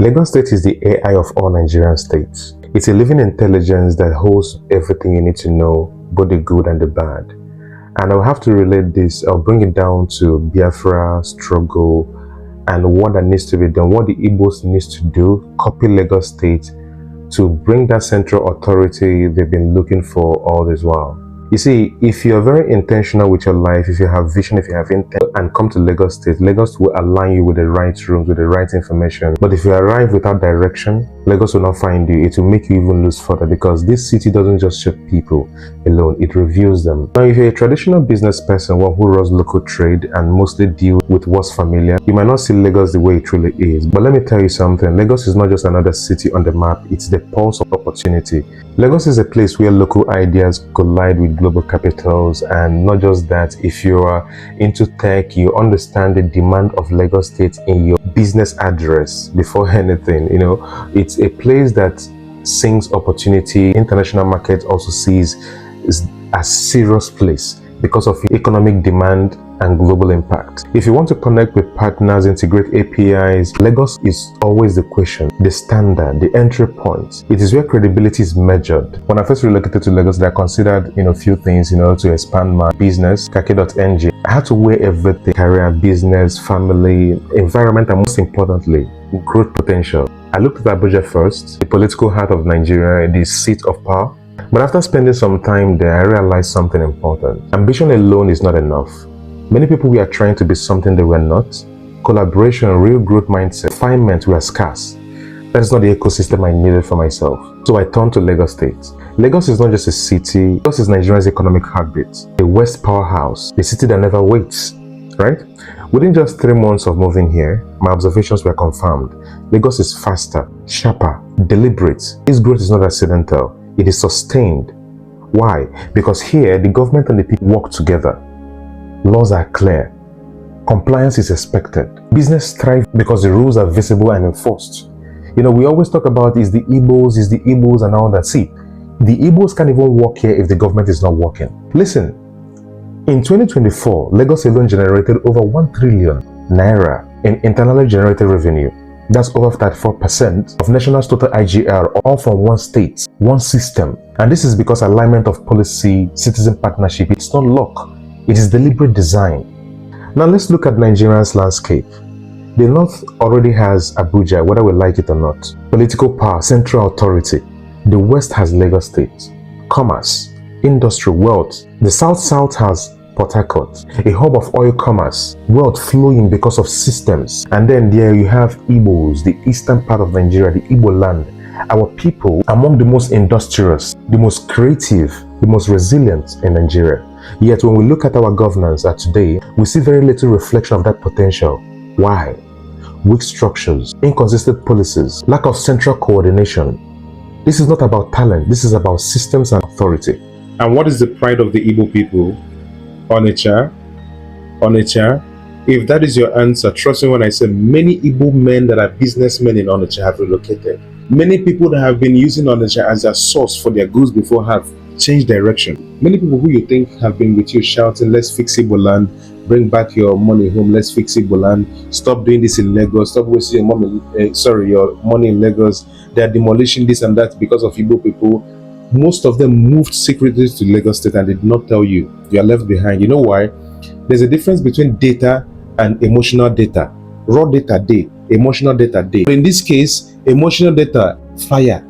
Lagos State is the AI of all Nigerian states. It's a living intelligence that holds everything you need to know, both the good and the bad. And I'll have to relate this, I'll bring it down to Biafra struggle and what that needs to be done, what the Igbos needs to do, copy Lagos State to bring that central authority they've been looking for all this while. You see, if you're very intentional with your life, if you have vision, if you have intent, and come to Lagos State, Lagos will align you with the right rooms, with the right information. But if you arrive without direction, Lagos will not find you. It will make you even lose further, because this city doesn't just show people alone, it reveals them. Now, if you're a traditional business person, one who runs local trade and mostly deal with what's familiar, you might not see Lagos the way it truly is. But let me tell you something, Lagos is not just another city on the map, it's the pulse of opportunity. Lagos is a place where local ideas collide with global capitals, and not just that, if you are into tech, you understand the demand of Lagos State in your business address before anything. You know, it's a place that sings opportunity. International market also sees a serious place because of economic demand and global impact. If you want to connect with partners, integrate APIs, Lagos is always the question, the standard, the entry point. It is where credibility is measured. When I first relocated to Lagos, I considered, a few things, to expand my business, kake.ng. I had to weigh everything: career, business, family, environment, and most importantly, growth potential. I looked at Abuja first, the political heart of Nigeria, the seat of power. But after spending some time there, I realized something important. Ambition alone is not enough. Many people were trying to be something they were not. Collaboration, real growth mindset, refinement were scarce. That's not the ecosystem I needed for myself. So I turned to Lagos State. Lagos is not just a city, Lagos is Nigeria's economic heartbeat, a West powerhouse, a city that never waits, right? Within just 3 months of moving here, my observations were confirmed. Lagos is faster, sharper, deliberate. This growth is not accidental, it is sustained. Why? Because here, the government and the people work together. Laws are clear. Compliance is expected. Business thrives because the rules are visible and enforced. We always talk about is the Igbos and all that. See, the Igbos can't even work here if the government is not working. Listen, in 2024, Lagos alone generated over 1 trillion naira in internally generated revenue. That's over 34% of national's total IGR, all from one state, one system. And this is because alignment of policy, citizen partnership, it's not luck. It is deliberate design. Now let's look at Nigeria's landscape. The North already has Abuja, whether we like it or not. Political power, central authority. The West has Lagos State. Commerce, industry, wealth. The South has Port Harcourt, a hub of oil commerce, wealth flowing because of systems. And then there you have Igbos, the eastern part of Nigeria, the Igbo land. Our people, among the most industrious, the most creative, the most resilient in Nigeria. Yet when we look at our governance today, we see very little reflection of that potential. Why? Weak structures, inconsistent policies, lack of central coordination. This is not about talent, this is about systems and authority. And what is the pride of the Igbo people? Onitsha. If that is your answer, trust me when I say many Igbo men that are businessmen in Onitsha have relocated. Many people that have been using Onitsha as their source for their goods before have changed direction. Many people who you think have been with you shouting, let's fix Igbo land, bring back your money home, let's fix Igbo land, stop doing this in Lagos, stop wasting your money in Lagos. They are demolishing this and that because of Igbo people. Most of them moved secretly to Lagos State and did not tell you. You are left behind. You know why? There's a difference between data and emotional data. Raw data day, emotional data day. In this case, emotional data fire.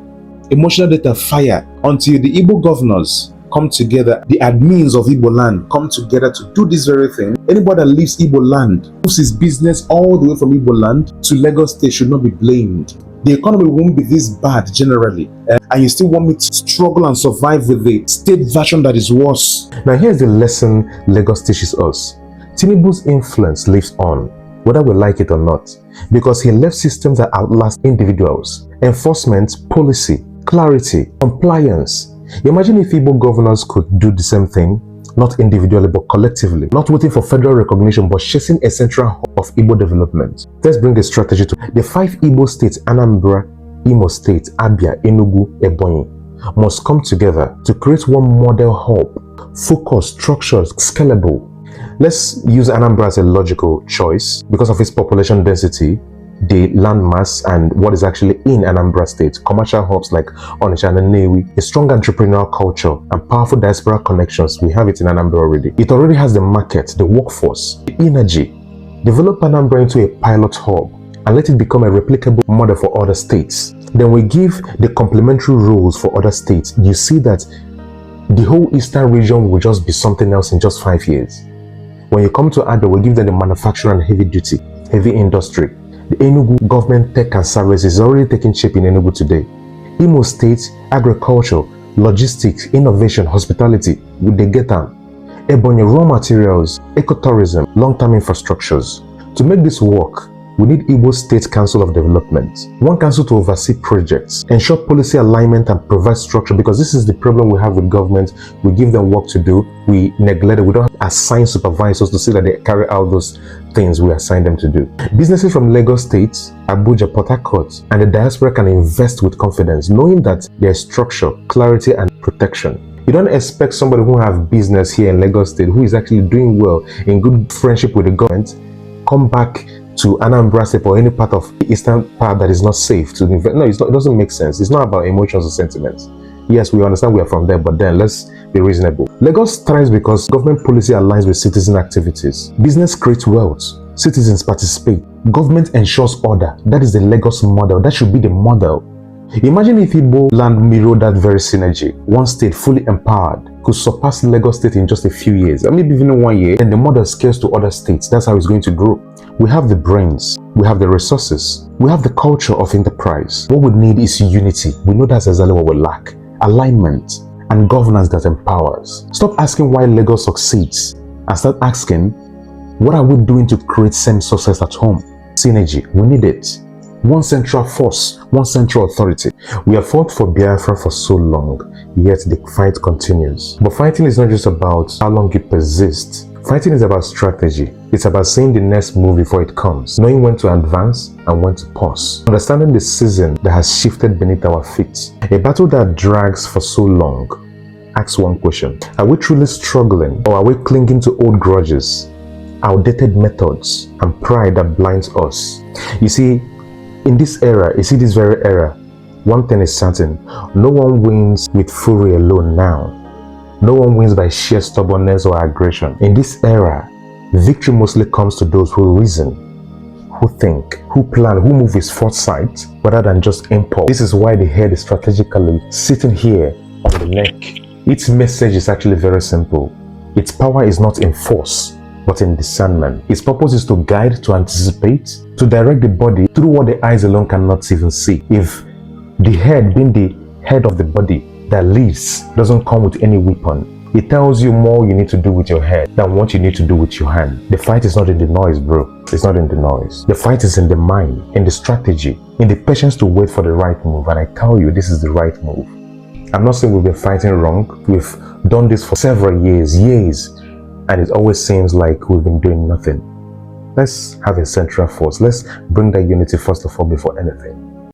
Emotional data fire until the Igbo governors come together, the admins of Igbo land come together to do this very thing. Anybody that leaves Igbo land, moves his business all the way from Igbo land to Lagos State should not be blamed. The economy won't be this bad generally, and you still want me to struggle and survive with the state version that is worse. Now here's the lesson Lagos teaches us. Tinubu's influence lives on, whether we like it or not, because he left systems that outlast individuals. Enforcement, policy, clarity, compliance. Imagine if Igbo governors could do the same thing, not individually but collectively, not waiting for federal recognition but chasing a central hub of Igbo development. Let's bring the strategy to the 5 Igbo states: Anambra, Imo State, Abia, Enugu, Ebonyi, must come together to create one model hub, focused, structured, scalable. Let's use Anambra as a logical choice because of its population density. the landmass and what is actually in Anambra State, commercial hubs like Onitsha and Nnewi, a strong entrepreneurial culture and powerful diaspora connections. We have it in Anambra already. It already has the market, the workforce, the energy. Develop Anambra into a pilot hub and let it become a replicable model for other states. Then we give the complementary roles for other states. You see that the whole eastern region will just be something else in just 5 years. When you come to Ado, we give them the manufacturing and heavy duty, heavy industry. The Enugu government tech and services is already taking shape in Enugu today. Imo State, agriculture, logistics, innovation, hospitality, they get them. Ebonyi, raw materials, ecotourism, long-term infrastructures. To make this work, we need Igbo State Council of Development, one council to oversee projects, ensure policy alignment and provide structure, because this is the problem we have with government. We give them work to do, we neglect it, we don't assign supervisors to see that they carry out those things we assign them to do. Businesses from Lagos State, Abuja, Port Harcourt, and the diaspora can invest with confidence, knowing that there is structure, clarity, and protection. You don't expect somebody who has business here in Lagos State, who is actually doing well, in good friendship with the government, come back to Anambra State or any part of the eastern part that is not safe to invest. No, it doesn't make sense. It's not about emotions or sentiments. Yes, we understand we are from there, but then let's be reasonable. Lagos thrives because government policy aligns with citizen activities. Business creates wealth. Citizens participate. Government ensures order. That is the Lagos model. That should be the model. Imagine if Igbo land mirrored that very synergy. One state fully empowered could surpass Lagos State in just a few years, or maybe even 1 year, and the model scales to other states. That's how it's going to grow. We have the brains, we have the resources, we have the culture of enterprise. What we need is unity. We know that's exactly what we lack. Alignment and governance that empowers. Stop asking why Lagos succeeds and start asking, what are we doing to create same success at home? Synergy, we need it. One central force, one central authority. We have fought for Biafra for so long, yet the fight continues. But fighting is not just about how long it persists. Fighting is about strategy. It's about seeing the next move before it comes, knowing when to advance and when to pause, understanding the season that has shifted beneath our feet. A battle that drags for so long. Ask one question: are we truly struggling, or are we clinging to old grudges, outdated methods, and pride that blinds us? You see, in this era, this very era, one thing is certain: no one wins with fury alone now. No one wins by sheer stubbornness or aggression. In this era, victory mostly comes to those who reason, who think, who plan, who move with foresight rather than just impulse. This is why the head is strategically sitting here on the neck. Its message is actually very simple. Its power is not in force, but in discernment. Its purpose is to guide, to anticipate, to direct the body through what the eyes alone cannot even see. If the head, being the head of the body that leads, doesn't come with any weapon, it tells you more you need to do with your head than what you need to do with your hand. The fight is not in the noise, bro. It's not in the noise. The fight is in the mind, in the strategy, in the patience to wait for the right move. And I tell you, this is the right move. I'm not saying we've been fighting wrong. We've done this for several years, and it always seems like we've been doing nothing. Let's have a central force. Let's bring that unity first of all before anything.